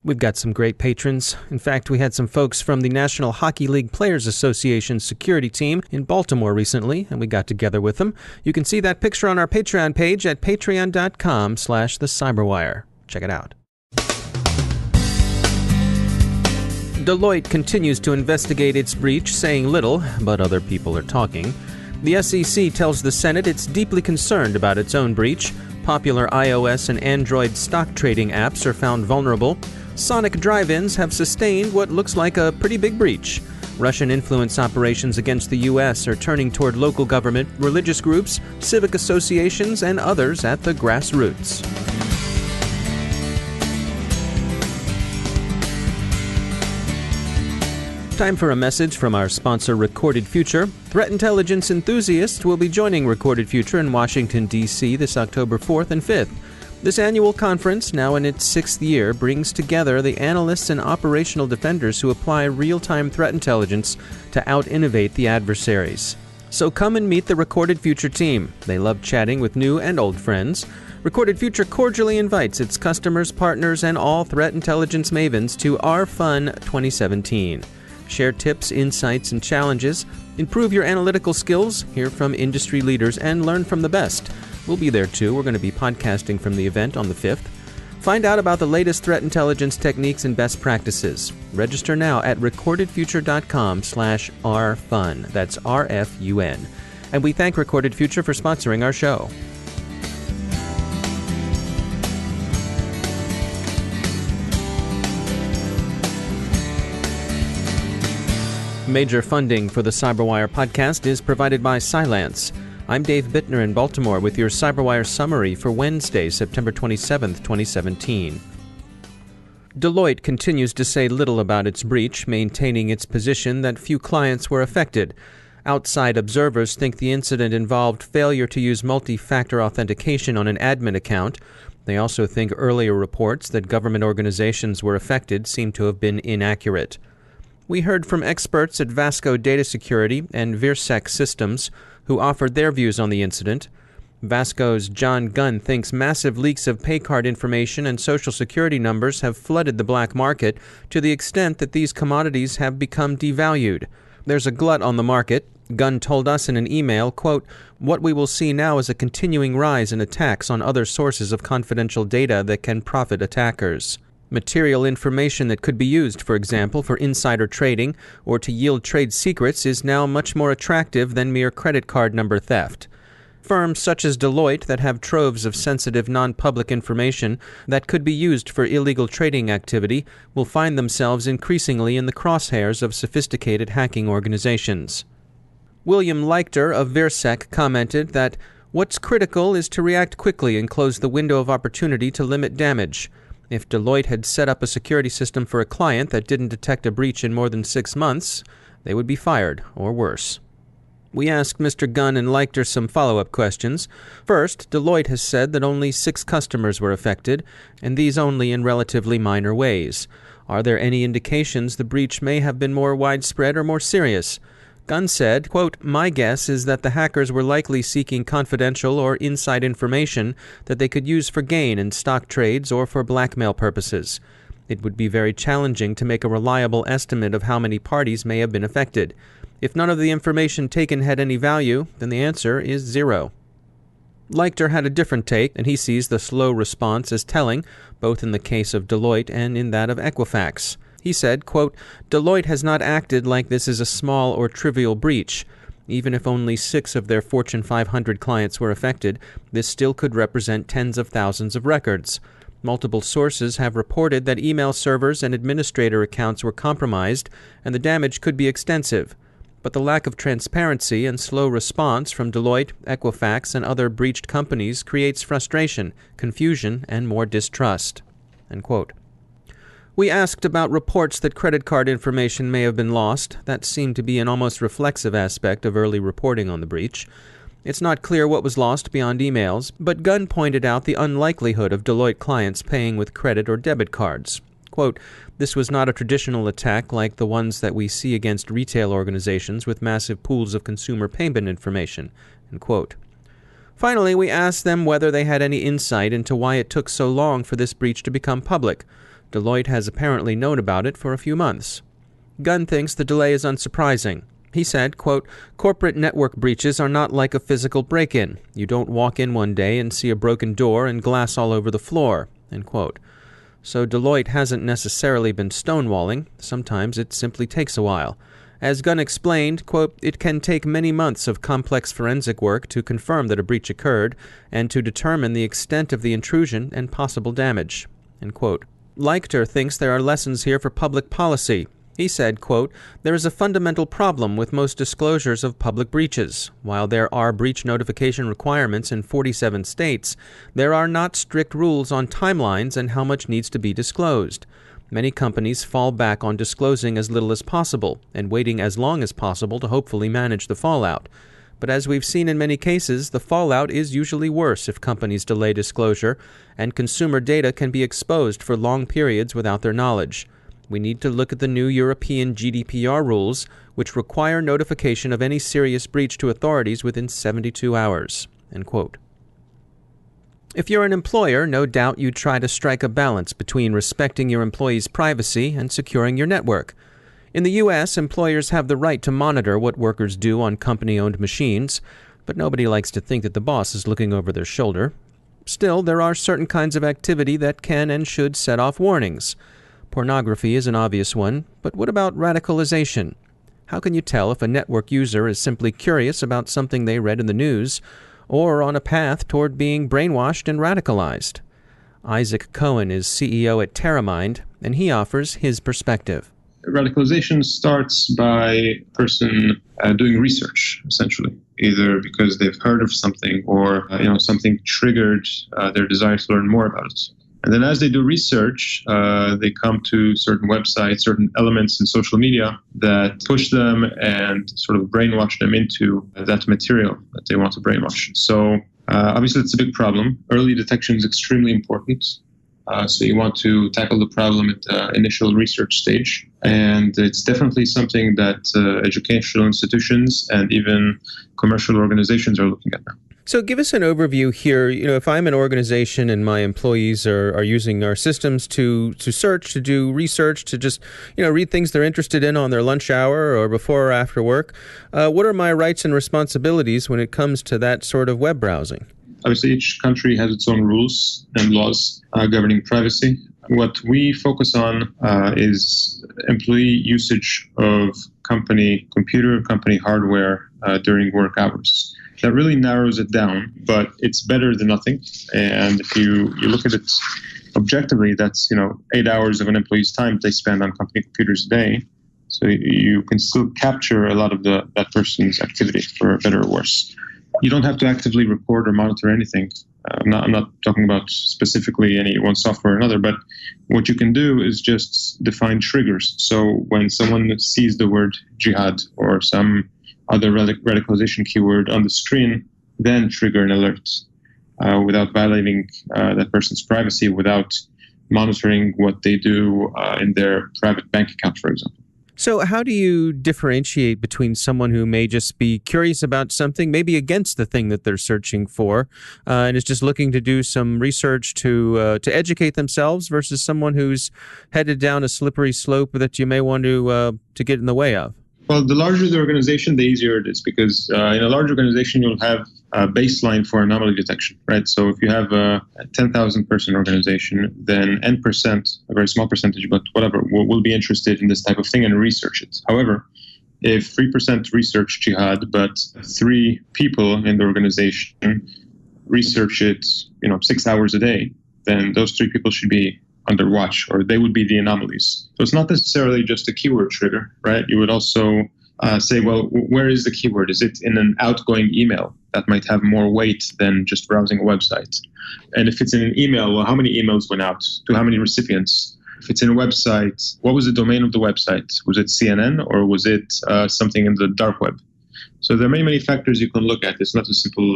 We've got some great patrons. In fact, we had some folks from the National Hockey League Players Association security team in Baltimore recently, and we got together with them. You can see that picture on our Patreon page at patreon.com/thecyberwire. Check it out. Deloitte continues to investigate its breach, saying little, but other people are talking. The SEC tells the Senate it's deeply concerned about its own breach. Popular iOS and Android stock trading apps are found vulnerable. Sonic drive-ins have sustained what looks like a pretty big breach. Russian influence operations against the U.S. are turning toward local government, religious groups, civic associations, and others at the grassroots. Time for a message from our sponsor, Recorded Future. Threat intelligence enthusiasts will be joining Recorded Future in Washington, D.C. this October 4th and 5th. This annual conference, now in its 6th year, brings together the analysts and operational defenders who apply real-time threat intelligence to out-innovate the adversaries. So come and meet the Recorded Future team. They love chatting with new and old friends. Recorded Future cordially invites its customers, partners, and all threat intelligence mavens to RFUN 2017. Share tips, insights, and challenges. Improve your analytical skills, hear from industry leaders, and learn from the best. We'll be there too. We're going to be podcasting from the event on the 5th. Find out about the latest threat intelligence techniques and best practices. Register now at recordedfuture.com/rfun. That's RFUN. And we thank Recorded Future for sponsoring our show. Major funding for the CyberWire podcast is provided by Cylance. I'm Dave Bittner in Baltimore with your CyberWire summary for Wednesday, September 27, 2017. Deloitte continues to say little about its breach, maintaining its position that few clients were affected. Outside observers think the incident involved failure to use multi-factor authentication on an admin account. They also think earlier reports that government organizations were affected seem to have been inaccurate. We heard from experts at Vasco Data Security and Virsec Systems, who offered their views on the incident. Vasco's John Gunn thinks massive leaks of pay card information and social security numbers have flooded the black market to the extent that these commodities have become devalued. There's a glut on the market. Gunn told us in an email, quote, "What we will see now is a continuing rise in attacks on other sources of confidential data that can profit attackers. Material information that could be used, for example, for insider trading or to yield trade secrets is now much more attractive than mere credit card number theft. Firms such as Deloitte that have troves of sensitive non-public information that could be used for illegal trading activity will find themselves increasingly in the crosshairs of sophisticated hacking organizations." William Leichter of Virsec commented that what's critical is to react quickly and close the window of opportunity to limit damage. If Deloitte had set up a security system for a client that didn't detect a breach in more than 6 months, they would be fired, or worse. We asked Mr. Gunn and Leichter some follow-up questions. First, Deloitte has said that only 6 customers were affected, and these only in relatively minor ways. Are there any indications the breach may have been more widespread or more serious? Gunn said, quote, "My guess is that the hackers were likely seeking confidential or inside information that they could use for gain in stock trades or for blackmail purposes. It would be very challenging to make a reliable estimate of how many parties may have been affected. If none of the information taken had any value, then the answer is 0. Leichter had a different take, and he sees the slow response as telling, both in the case of Deloitte and in that of Equifax. He said, quote, "Deloitte has not acted like this is a small or trivial breach. Even if only 6 of their Fortune 500 clients were affected, this still could represent tens of thousands of records. Multiple sources have reported that email servers and administrator accounts were compromised, and the damage could be extensive. But the lack of transparency and slow response from Deloitte, Equifax, and other breached companies creates frustration, confusion, and more distrust." End quote. We asked about reports that credit card information may have been lost. That seemed to be an almost reflexive aspect of early reporting on the breach. It's not clear what was lost beyond emails, but Gunn pointed out the unlikelihood of Deloitte clients paying with credit or debit cards. Quote, "This was not a traditional attack like the ones that we see against retail organizations with massive pools of consumer payment information." End quote. Finally, we asked them whether they had any insight into why it took so long for this breach to become public. Deloitte has apparently known about it for a few months. Gunn thinks the delay is unsurprising. He said, quote, "Corporate network breaches are not like a physical break-in. You don't walk in one day and see a broken door and glass all over the floor," end quote. So Deloitte hasn't necessarily been stonewalling. Sometimes it simply takes a while. As Gunn explained, quote, "It can take many months of complex forensic work to confirm that a breach occurred and to determine the extent of the intrusion and possible damage," end quote. Leichter thinks there are lessons here for public policy. He said, quote, "There is a fundamental problem with most disclosures of public breaches. While there are breach notification requirements in 47 states, there are not strict rules on timelines and how much needs to be disclosed. Many companies fall back on disclosing as little as possible and waiting as long as possible to hopefully manage the fallout. But as we've seen in many cases, the fallout is usually worse if companies delay disclosure, and consumer data can be exposed for long periods without their knowledge. We need to look at the new European GDPR rules, which require notification of any serious breach to authorities within 72 hours, end quote. If you're an employer, no doubt you'd try to strike a balance between respecting your employees' privacy and securing your network. In the U.S., employers have the right to monitor what workers do on company-owned machines, but nobody likes to think that the boss is looking over their shoulder. Still, there are certain kinds of activity that can and should set off warnings. Pornography is an obvious one, but what about radicalization? How can you tell if a network user is simply curious about something they read in the news, or on a path toward being brainwashed and radicalized? Isaac Kohen is CEO at Teramind, and he offers his perspective. Radicalization starts by a person doing research, essentially, either because they've heard of something or something triggered their desire to learn more about it. And then as they do research, they come to certain websites, certain elements in social media that push them and sort of brainwash them into that material that they want to brainwash. So obviously it's a big problem. Early detection is extremely important. So you want to tackle the problem at the initial research stage. And it's definitely something that educational institutions and even commercial organizations are looking at now. So give us an overview here. If I'm an organization and my employees are using our systems to search, to do research, to just, read things they're interested in on their lunch hour or before or after work, what are my rights and responsibilities when it comes to that sort of web browsing? Obviously, each country has its own rules and laws governing privacy. What we focus on is employee usage of company computer, company hardware during work hours. That really narrows it down, but it's better than nothing. And if you look at it objectively, that's 8 hours of an employee's time they spend on company computers a day. So you can still capture a lot of that person's activity, for better or worse. You don't have to actively record or monitor anything. I'm not talking about specifically any one software or another, but what you can do is just define triggers. So when someone sees the word jihad or some other radicalization keyword on the screen, then trigger an alert without violating that person's privacy, without monitoring what they do in their private bank account, for example. So how do you differentiate between someone who may just be curious about something, maybe against the thing that they're searching for, and is just looking to do some research to educate themselves, versus someone who's headed down a slippery slope that you may want to get in the way of? Well, the larger the organization, the easier it is, because in a large organization, you'll have a baseline for anomaly detection, right? So if you have a 10,000 person organization, then N%, a very small percentage, but whatever, will be interested in this type of thing and research it. However, if 3% research jihad, but 3 people in the organization research it, 6 hours a day, then those 3 people should be under watch, or they would be the anomalies. So it's not necessarily just a keyword trigger, right? You would also say, well, where is the keyword? Is it in an outgoing email? That might have more weight than just browsing a website. And if it's in an email, well, how many emails went out to how many recipients? If it's in a website, what was the domain of the website? Was it CNN or was it something in the dark web? So there are many, many factors you can look at. It's not a simple,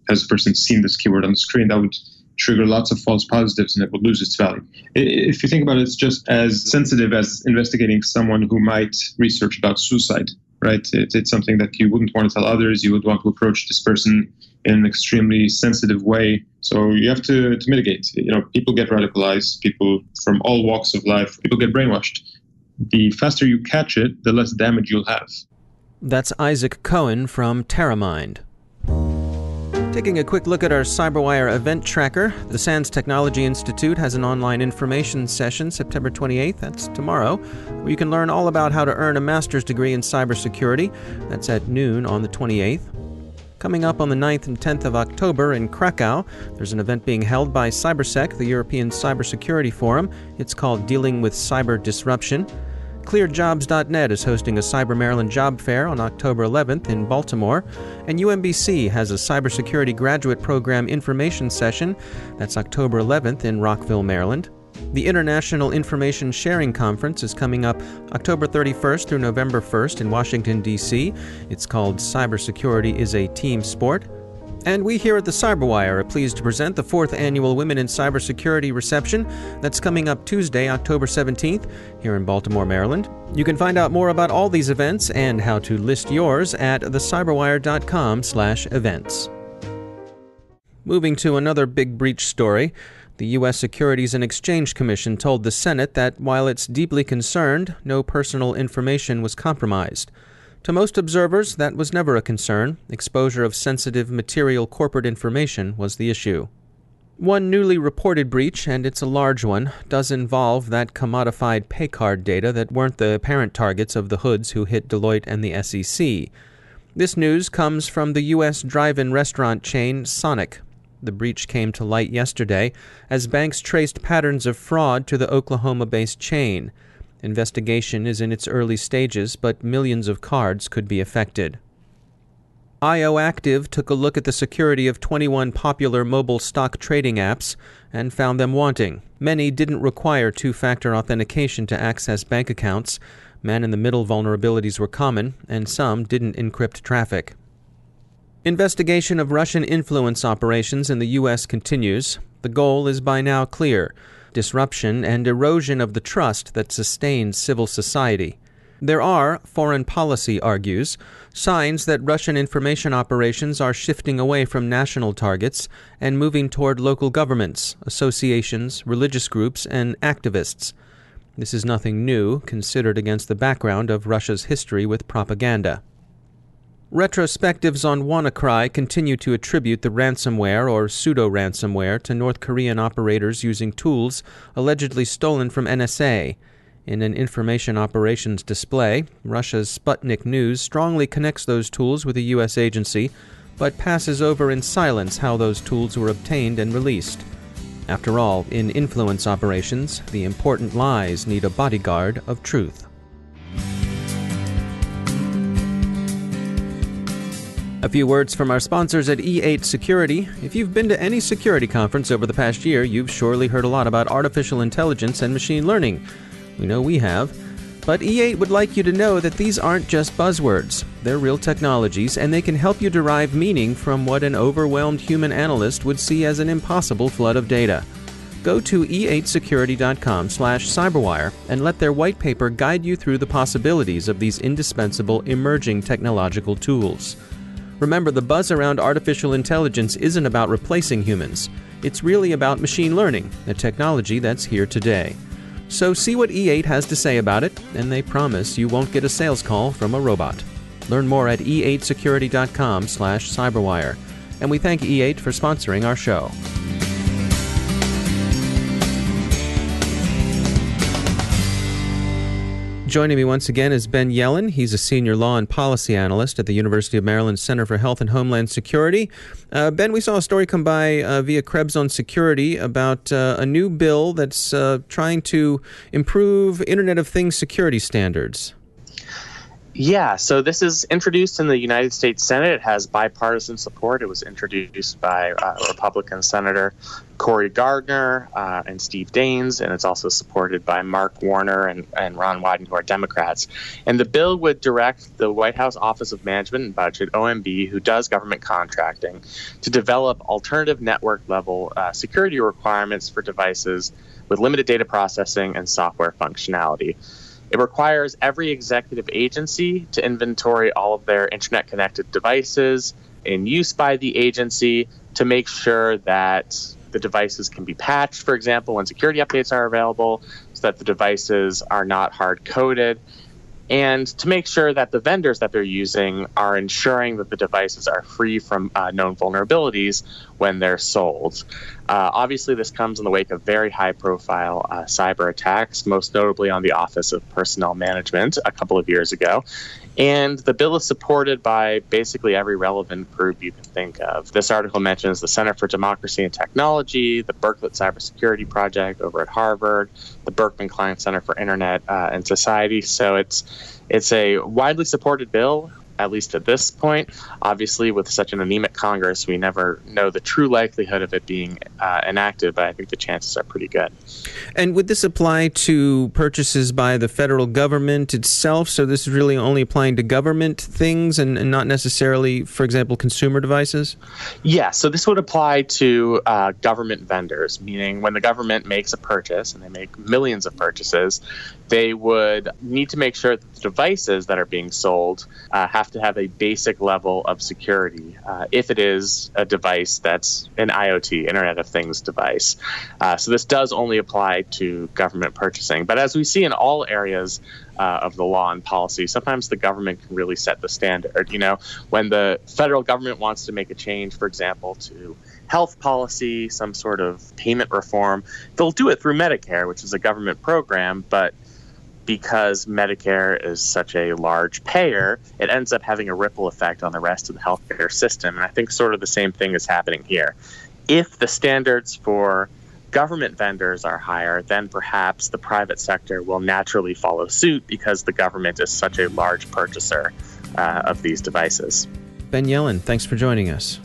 has the person seen this keyword on the screen? That would trigger lots of false positives and it will lose its value. If you think about it, it's just as sensitive as investigating someone who might research about suicide. right? It's something that you wouldn't want to tell others. You would want to approach this person in an extremely sensitive way. So you have to mitigate. People get radicalized, people from all walks of life, people get brainwashed. The faster you catch it, the less damage you'll have. That's Isaac Kohen from Teramind. Taking a quick look at our CyberWire event tracker, the SANS Technology Institute has an online information session September 28th, that's tomorrow, where you can learn all about how to earn a master's degree in cybersecurity. That's at noon on the 28th. Coming up on the 9th and 10th of October in Krakow, there's an event being held by CyberSec, the European Cybersecurity Forum. It's called Dealing with Cyber Disruption. ClearJobs.net is hosting a Cyber Maryland Job Fair on October 11th in Baltimore, and UMBC has a Cybersecurity Graduate Program Information Session. That's October 11th in Rockville, Maryland. The International Information Sharing Conference is coming up October 31st through November 1st in Washington, D.C. It's called Cybersecurity is a Team Sport. And we here at the CyberWire are pleased to present the 4th Annual Women in Cybersecurity Reception. That's coming up Tuesday, October 17th, here in Baltimore, Maryland. You can find out more about all these events and how to list yours at thecyberwire.com/events. Moving to another big breach story, the U.S. Securities and Exchange Commission told the Senate that while it's deeply concerned, no personal information was compromised. To most observers, that was never a concern. Exposure of sensitive material corporate information was the issue. One newly reported breach, and it's a large one, does involve that commodified pay card data that weren't the apparent targets of the hoods who hit Deloitte and the SEC. This news comes from the U.S. drive-in restaurant chain Sonic. The breach came to light yesterday as banks traced patterns of fraud to the Oklahoma-based chain. Investigation is in its early stages, but millions of cards could be affected. IOActive took a look at the security of 21 popular mobile stock trading apps and found them wanting. Many didn't require two-factor authentication to access bank accounts. Man-in-the-middle vulnerabilities were common, and some didn't encrypt traffic. Investigation of Russian influence operations in the U.S. continues. The goal is by now clear: disruption and erosion of the trust that sustains civil society. There are, foreign policy argues, signs that Russian information operations are shifting away from national targets and moving toward local governments, associations, religious groups, and activists. This is nothing new, considered against the background of Russia's history with propaganda. Retrospectives on WannaCry continue to attribute the ransomware or pseudo-ransomware to North Korean operators using tools allegedly stolen from NSA. In an information operations display, Russia's Sputnik News strongly connects those tools with a U.S. agency, but passes over in silence how those tools were obtained and released. After all, in influence operations, the important lies need a bodyguard of truth. A few words from our sponsors at E8 Security. If you've been to any security conference over the past year, you've surely heard a lot about artificial intelligence and machine learning. We know we have. But E8 would like you to know that these aren't just buzzwords. They're real technologies, and they can help you derive meaning from what an overwhelmed human analyst would see as an impossible flood of data. Go to e8security.com/cyberwire and let their white paper guide you through the possibilities of these indispensable emerging technological tools. Remember, the buzz around artificial intelligence isn't about replacing humans. It's really about machine learning, a technology that's here today. So see what E8 has to say about it, and they promise you won't get a sales call from a robot. Learn more at e8security.com/cyberwire. And we thank E8 for sponsoring our show. Joining me once again is Ben Yelin. He's a senior law and policy analyst at the University of Maryland Center for Health and Homeland Security. Ben, we saw a story come by via Krebs on Security about a new bill that's trying to improve Internet of Things security standards. Yeah, so this is introduced in the United States Senate. It has bipartisan support. It was introduced by Republican Senator Cory Gardner and Steve Daines, and it's also supported by Mark Warner and Ron Wyden, who are Democrats. And the bill would direct the White House Office of Management and Budget, OMB, who does government contracting, to develop alternative network-level security requirements for devices with limited data processing and software functionality. It requires every executive agency to inventory all of their internet-connected devices in use by the agency to make sure that the devices can be patched, for example, when security updates are available, so that the devices are not hard-coded, and to make sure that the vendors that they're using are ensuring that the devices are free from known vulnerabilities when they're sold. Obviously, this comes in the wake of very high-profile cyber attacks, most notably on the Office of Personnel Management a couple of years ago. And the bill is supported by basically every relevant group you can think of. This article mentions the Center for Democracy and Technology, the Berkeley Cybersecurity Project over at Harvard, the Berkman Klein Center for Internet and Society. So it's a widely supported bill, at least at this point. Obviously, with such an anemic Congress, we never know the true likelihood of it being enacted, but I think the chances are pretty good. And would this apply to purchases by the federal government itself? So this is really only applying to government things and not necessarily, for example, consumer devices? Yeah, so this would apply to government vendors, meaning when the government makes a purchase, and they make millions of purchases, they would need to make sure that the devices that are being sold have to have a basic level of security if it is a device that's an IoT, Internet of Things device. So this does only apply to government purchasing. But as we see in all areas of the law and policy, sometimes the government can really set the standard. You know, when the federal government wants to make a change, for example, to health policy, some sort of payment reform, they'll do it through Medicare, which is a government program, but because Medicare is such a large payer, it ends up having a ripple effect on the rest of the healthcare system. And I think sort of the same thing is happening here. If the standards for government vendors are higher, then perhaps the private sector will naturally follow suit because the government is such a large purchaser of these devices. Ben Yelin, thanks for joining us.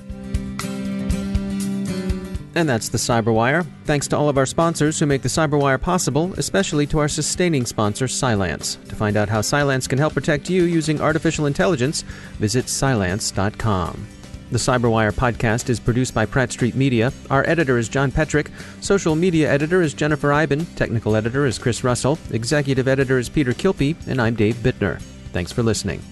And that's the Cyberwire. Thanks to all of our sponsors who make the Cyberwire possible, especially to our sustaining sponsor, Cylance. To find out how Cylance can help protect you using artificial intelligence, visit Cylance.com. The Cyberwire podcast is produced by Pratt Street Media. Our editor is John Petrick. Social media editor is Jennifer Iben. Technical editor is Chris Russell. Executive editor is Peter Kilpie. And I'm Dave Bittner. Thanks for listening.